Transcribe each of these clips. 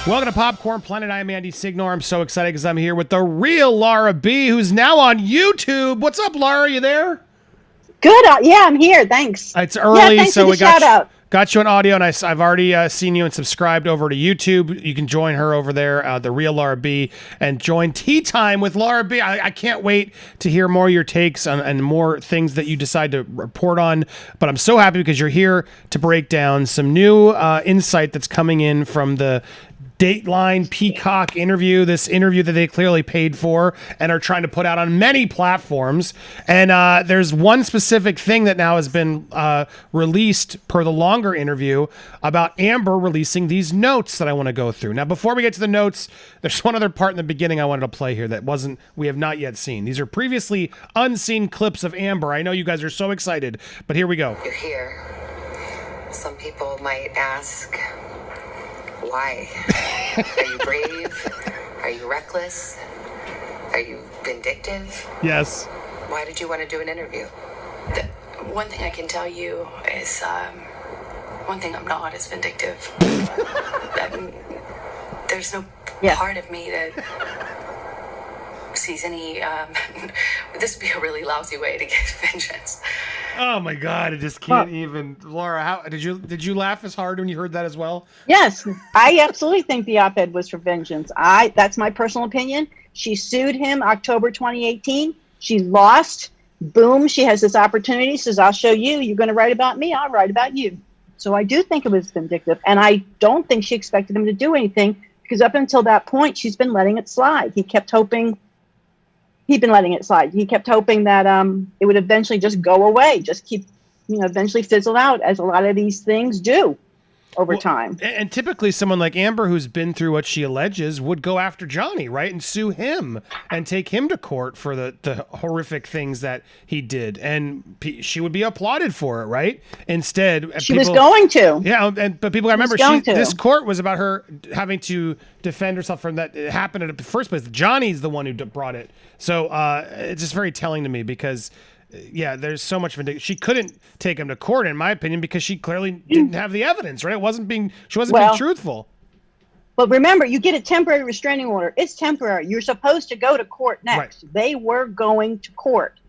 Welcome to Popcorn Planet. I'm Andy Signore. I'm so excited because I'm here with the real Laura B, who's now on YouTube. What's up, Laura? You there? Good. Yeah, I'm here. Thanks. It's early, thanks so for the we got you on audio, and I've already seen you and subscribed over to YouTube. You can join her over there, the real Laura B, and join Tea Time with Laura B. I can't wait to hear more of your takes and more things that you decide to report on. But I'm so happy because you're here to break down some new insight that's coming in from the Dateline Peacock interview, this interview that they clearly paid for and are trying to put out on many platforms. And there's one specific thing that now has been released per the longer interview about Amber releasing these notes that I want to go through. Now, before we get to the notes, there's one other part in the beginning I wanted to play here that we have not yet seen. These are previously unseen clips of Amber. I know you guys are so excited, but here we go. You're here. Some people might ask, why? Are you brave? Are you reckless? Are you vindictive? Yes. Why did you want to do an interview? One thing I can tell you is, one thing I'm not is vindictive. There's no part of me that sees any, this would be a really lousy way to get vengeance. Oh my God! I just can't even. Laura, how did you laugh as hard when you heard that as well? Yes, I absolutely think the op-ed was for vengeance. That's my personal opinion. She sued him October 2018. She lost. Boom! She has this opportunity. Says, "I'll show you. You're going to write about me. I'll write about you." So I do think it was vindictive, and I don't think she expected him to do anything because up until that point, she's been letting it slide. He'd been letting it slide. He kept hoping that it would eventually just go away, just keep, eventually fizzle out, as a lot of these things do over time. And typically someone like Amber, who's been through what she alleges, would go after Johnny, right? And sue him and take him to court for the horrific things that he did. And she would be applauded for it, right? Instead, she was going to. Yeah, but people got to remember, this court was about her having to defend herself from that. It happened in the first place. Johnny's the one who brought it. So it's just very telling to me because, there's so much vindictive. She couldn't take him to court, in my opinion, because she clearly didn't have the evidence, right? She wasn't being truthful. But remember, you get a temporary restraining order. It's temporary. You're supposed to go to court next. Right. They were going to court.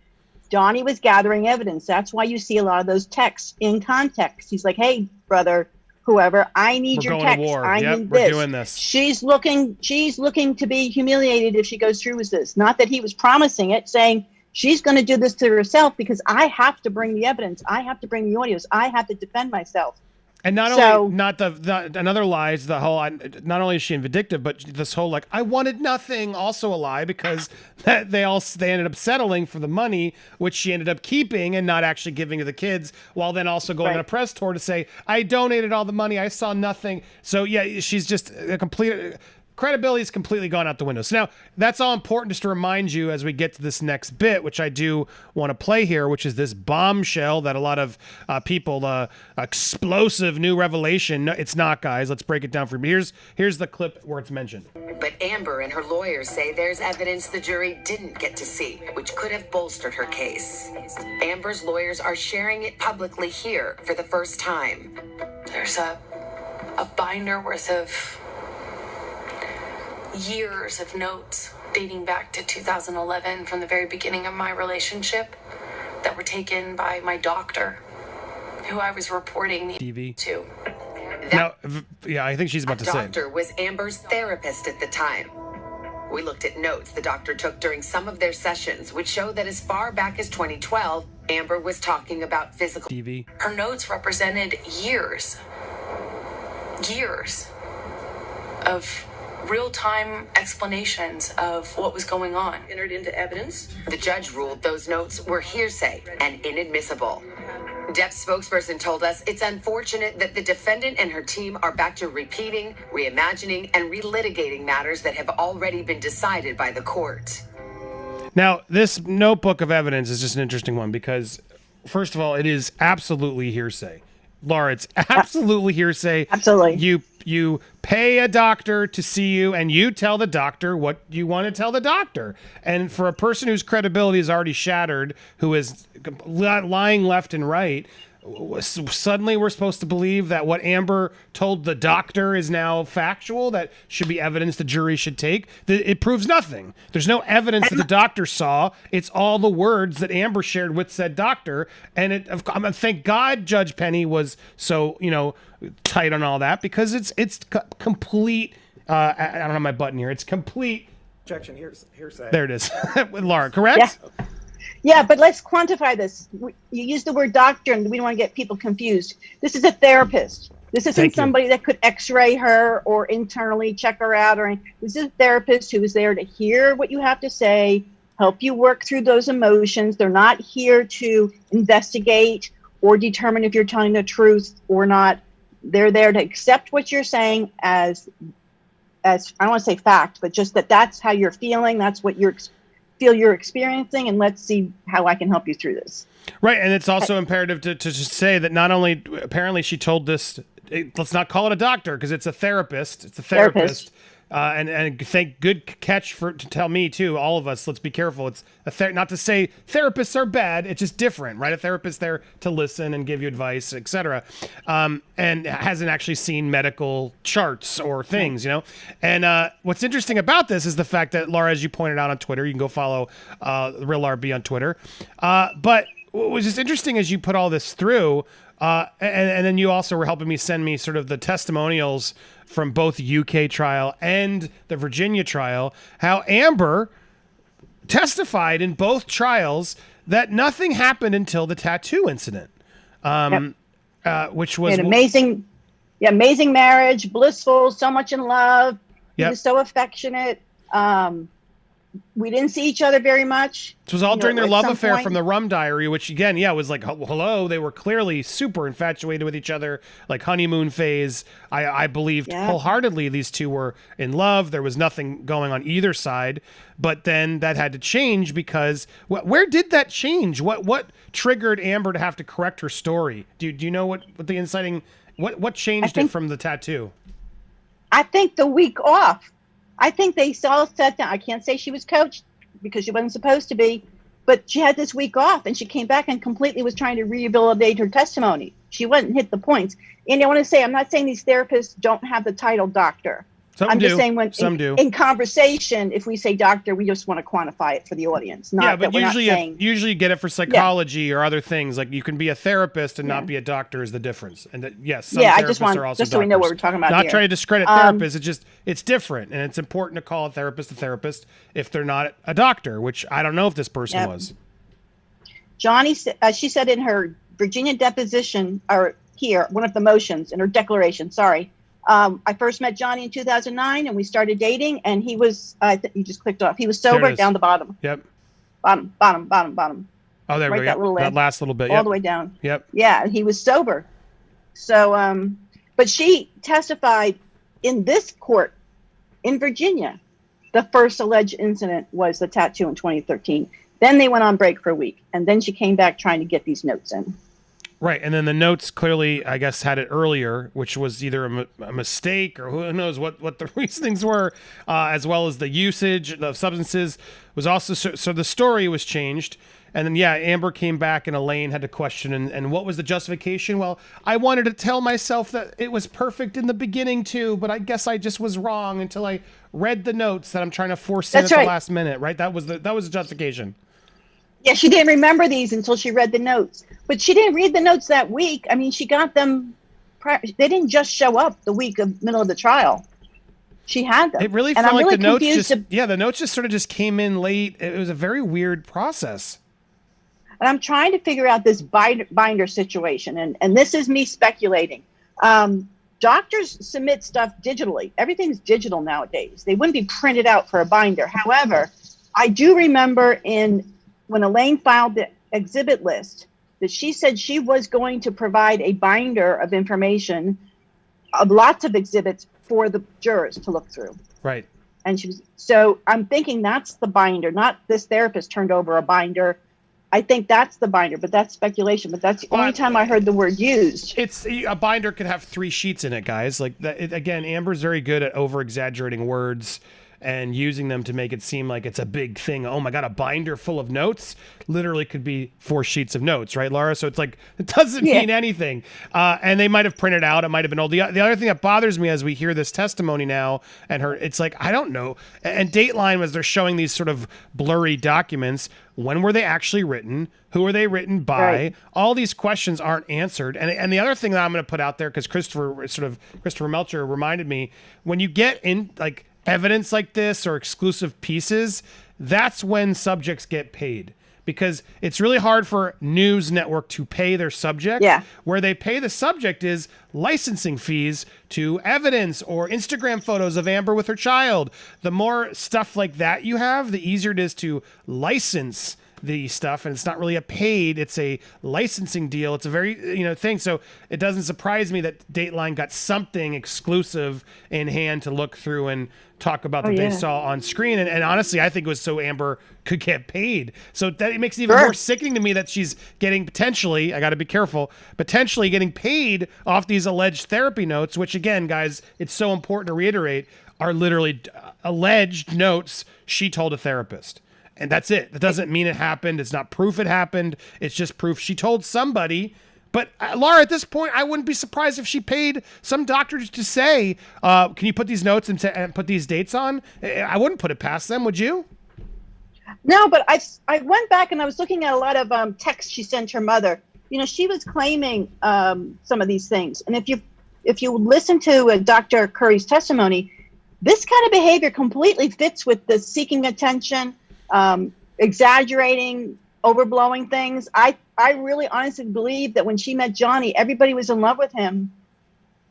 Johnny was gathering evidence. That's why you see a lot of those texts in context. He's like, hey, brother, whoever, I need your text. I need this. We're doing this. She's looking to be humiliated if she goes through with this. Not that he was promising it, saying she's going to do this to herself because I have to bring the evidence. I have to bring the audios. I have to defend myself. And another lie is the whole, not only is she vindictive, but this whole I wanted nothing, also a lie because they ended up settling for the money, which she ended up keeping and not actually giving to the kids, while then also going on a press tour to say, I donated all the money, I saw nothing. So yeah, she's just a complete... credibility is completely gone out the window. So now that's all important just to remind you as we get to this next bit, which I do want to play here, which is this bombshell that a lot of people, explosive new revelation. No, it's not, guys. Let's break it down for you. Here's the clip where it's mentioned. But Amber and her lawyers say there's evidence the jury didn't get to see, which could have bolstered her case. Amber's lawyers are sharing it publicly here for the first time. There's a binder worth of years of notes dating back to 2011 from the very beginning of my relationship that were taken by my doctor, who I was reporting the TV to. I think she's about to say. The doctor was Amber's therapist at the time. We looked at notes the doctor took during some of their sessions, which show that as far back as 2012, Amber was talking about physical TV. Her notes represented years of real-time explanations of what was going on. Entered into evidence. The judge ruled those notes were hearsay and inadmissible. Depp's spokesperson told us it's unfortunate that the defendant and her team are back to repeating, reimagining, and relitigating matters that have already been decided by the court. Now, this notebook of evidence is just an interesting one because, first of all, it is absolutely hearsay. Laura, it's absolutely hearsay. Absolutely. You pay a doctor to see you, and you tell the doctor what you want to tell the doctor. And for a person whose credibility is already shattered, who is lying left and right, suddenly we're supposed to believe that what Amber told the doctor is now factual, that should be evidence the jury should take. It proves nothing. There's no evidence that the doctor saw. It's all the words that Amber shared with said doctor. And thank God Judge Penny was so, tight on all that, because it's complete. I don't have my button here. It's complete. Objection. Hearsay. There it is. With Laura, correct? Yeah. Yeah, but let's quantify this. You use the word doctor, and we don't want to get people confused. This is a therapist. This isn't somebody that could x-ray her or internally check her out. This is a therapist who is there to hear what you have to say, help you work through those emotions. They're not here to investigate or determine if you're telling the truth or not. They're there to accept what you're saying as I don't want to say fact, but just that's how you're feeling. That's what you're experiencing, and let's see how I can help you through this. Right, and it's also imperative to just say that not only apparently she told this, let's not call it a doctor because it's a therapist. It's a therapist. And thank good catch to tell me too, all of us. Let's be careful. It's not to say therapists are bad. It's just different, right? A therapist there to listen and give you advice, etc. And hasn't actually seen medical charts or things, And what's interesting about this is the fact that Laura, as you pointed out on Twitter, you can go follow Real RB on Twitter. But what was just interesting as you put all this through. And then you also were helping me send me sort of the testimonials from both UK trial and the Virginia trial, how Amber testified in both trials that nothing happened until the tattoo incident, which was an amazing marriage, blissful, so much in love. He was so affectionate. We didn't see each other very much. This was all during their love affair from the Rum Diary, which again, was like, hello. They were clearly super infatuated with each other, like honeymoon phase. I believed wholeheartedly these two were in love. There was nothing going on either side, but then that had to change because where did that change? What triggered Amber to have to correct her story? Do you know what the inciting, what changed it from the tattoo? I think the week off. I think they all sat down. I can't say she was coached because she wasn't supposed to be, but she had this week off and she came back and completely was trying to rehabilitate her testimony. She wouldn't hit the points. And I want to say, I'm not saying these therapists don't have the title doctor. I'm just saying in conversation, if we say doctor, we just want to quantify it for the audience. But usually you get it for psychology or other things. Like you can be a therapist and not be a doctor is the difference. And that, some therapists are also just so we know what we're talking about. Not trying to discredit therapists. It's different, and it's important to call a therapist if they're not a doctor, which I don't know if this person was. Johnny, she said in her Virginia deposition, or here, one of the motions in her declaration. Sorry. I first met Johnny in 2009 and we started dating, and he was, you just clicked off. He was sober down the bottom. Yep. Bottom. Oh, there we go. That last little bit. All the way down. Yep. Yeah. He was sober. So, but she testified in this court in Virginia. The first alleged incident was the tattoo in 2013. Then they went on break for a week, and then she came back trying to get these notes in. Right, and then the notes clearly, I guess, had it earlier, which was either a mistake or who knows what the reasonings were, as well as the usage of substances was also. So the story was changed, and then Amber came back and Elaine had to question, and what was the justification? Well, I wanted to tell myself that it was perfect in the beginning too, but I guess I just was wrong until I read the notes that I'm trying to force in at the last minute. Right, that was the justification. Yeah, she didn't remember these until she read the notes. But she didn't read the notes that week. I mean, she got them. They didn't just show up the week of middle of the trial. She had them. It really felt like the notes the notes just sort of just came in late. It was a very weird process. And I'm trying to figure out this binder situation. And this is me speculating. Doctors submit stuff digitally. Everything's digital nowadays. They wouldn't be printed out for a binder. However, I do remember when Elaine filed the exhibit list, that she said she was going to provide a binder of information of lots of exhibits for the jurors to look through. Right. And so I'm thinking that's the binder, not this therapist turned over a binder. I think that's the binder, but that's speculation. But that's the only time I heard the word used. It's a binder could have 3 sheets in it, guys. Like that, again, Amber's very good at over exaggerating words. and using them to make it seem like it's a big thing. Oh my God, a binder full of notes literally could be 4 sheets of notes, right, Laura? So it's like, it doesn't mean anything. And they might have printed out. It might have been old. The other thing that bothers me as we hear this testimony now and it's like, I don't know. And Dateline, was they're showing these sort of blurry documents. When were they actually written? Who were they written by? Right. All these questions aren't answered. And the other thing that I'm going to put out there, because Christopher Melcher reminded me, when you get in like evidence like this or exclusive pieces, that's when subjects get paid. Because it's really hard for news network to pay their subject. Yeah. Where they pay the subject is licensing fees to evidence or Instagram photos of Amber with her child. The more stuff like that you have, the easier it is to license the stuff, and it's not really a paid, it's a licensing deal. It's a very, thing. So it doesn't surprise me that Dateline got something exclusive in hand to look through and talk about that they saw on screen. And honestly, I think it was so Amber could get paid. So that it makes it even more sickening to me that she's getting potentially, I got to be careful, potentially getting paid off these alleged therapy notes, which again, guys, it's so important to reiterate, are literally alleged notes she told a therapist. And that's it. That doesn't mean it happened. It's not proof it happened. It's just proof she told somebody. But Laura, at this point, I wouldn't be surprised if she paid some doctor to say, can you put these notes and put these dates on? I wouldn't put it past them, would you? No, but I went back and I was looking at a lot of texts she sent her mother. She was claiming some of these things. And if you listen to Dr. Curry's testimony, this kind of behavior completely fits with the seeking attention, exaggerating, overblowing things. I really honestly believe that when she met Johnny, everybody was in love with him.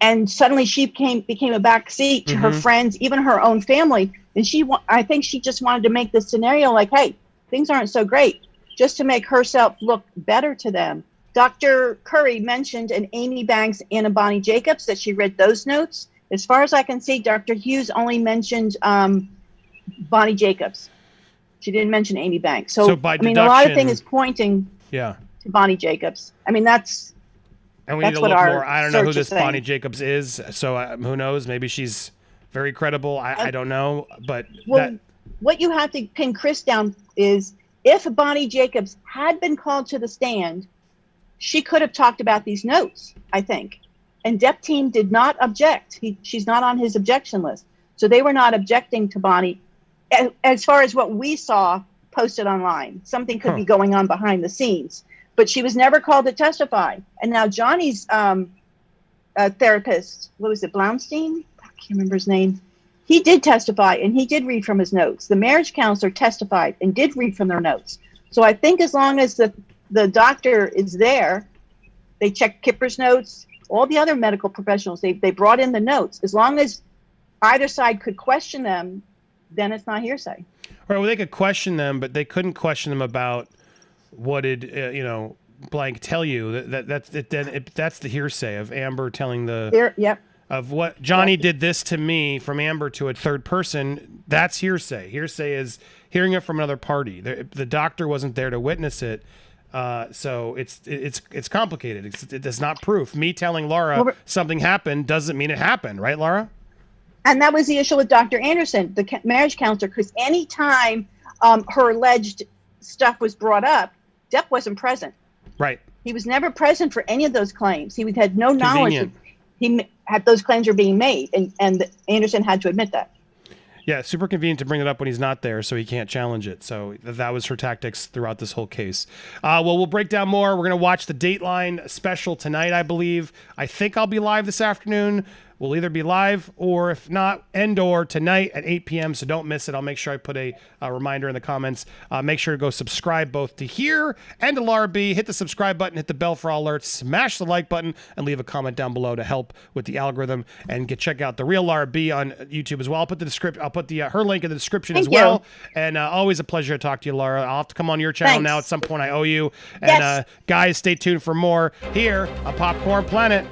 And suddenly she became a backseat to her friends, even her own family. And I think she just wanted to make this scenario like, hey, things aren't so great, just to make herself look better to them. Dr. Curry mentioned an Amy Banks and Bonnie Jacobs, that she read those notes. As far as I can see, Dr. Hughes only mentioned Bonnie Jacobs. She didn't mention Amy Banks. So by deduction, a lot of things is pointing to Bonnie Jacobs. And we need to look more. I don't know who this Bonnie Jacobs is. So who knows? Maybe she's very credible. I don't know. But what you have to pin Chris down is, if Bonnie Jacobs had been called to the stand, she could have talked about these notes, I think. And Depp team did not object. She's not on his objection list. So they were not objecting to Bonnie. As far as what we saw posted online, something could be going on behind the scenes, but she was never called to testify. And now Johnny's therapist, what was it, Blaustein? I can't remember his name. He did testify, and he did read from his notes. The marriage counselor testified and did read from their notes. So I think as long as the doctor is there, they checked Kipper's notes, all the other medical professionals, they brought in the notes. As long as either side could question them, then it's not hearsay. Right. Well, they could question them, but they couldn't question them about what did blank tell you. That's the hearsay of Amber telling of what Johnny did this to me from Amber to a third person. That's hearsay. Hearsay is hearing it from another party. The doctor wasn't there to witness it. So it's complicated. It's not proof. Me telling Laura something happened doesn't mean it happened, right, Laura? And that was the issue with Dr. Anderson, the marriage counselor, because anytime her alleged stuff was brought up, Depp wasn't present. Right. He was never present for any of those claims. He had no knowledge that those claims were being made, and Anderson had to admit that. Yeah, super convenient to bring it up when he's not there, so he can't challenge it. So that was her tactics throughout this whole case. Well, we'll break down more. We're going to watch the Dateline special tonight, I believe. I think I'll be live this afternoon. We'll either be live or, if not, or tonight at 8 p.m. So don't miss it. I'll make sure I put a reminder in the comments. Make sure to go subscribe both to here and to Laura B. Hit the subscribe button, hit the bell for all alerts, smash the like button, and leave a comment down below to help with the algorithm. And check out the real Laura B on YouTube as well. I'll put her link in the description as well. And always a pleasure to talk to you, Laura. I'll have to come on your channel now at some point. I owe you. And guys, stay tuned for more here on Popcorn Planet.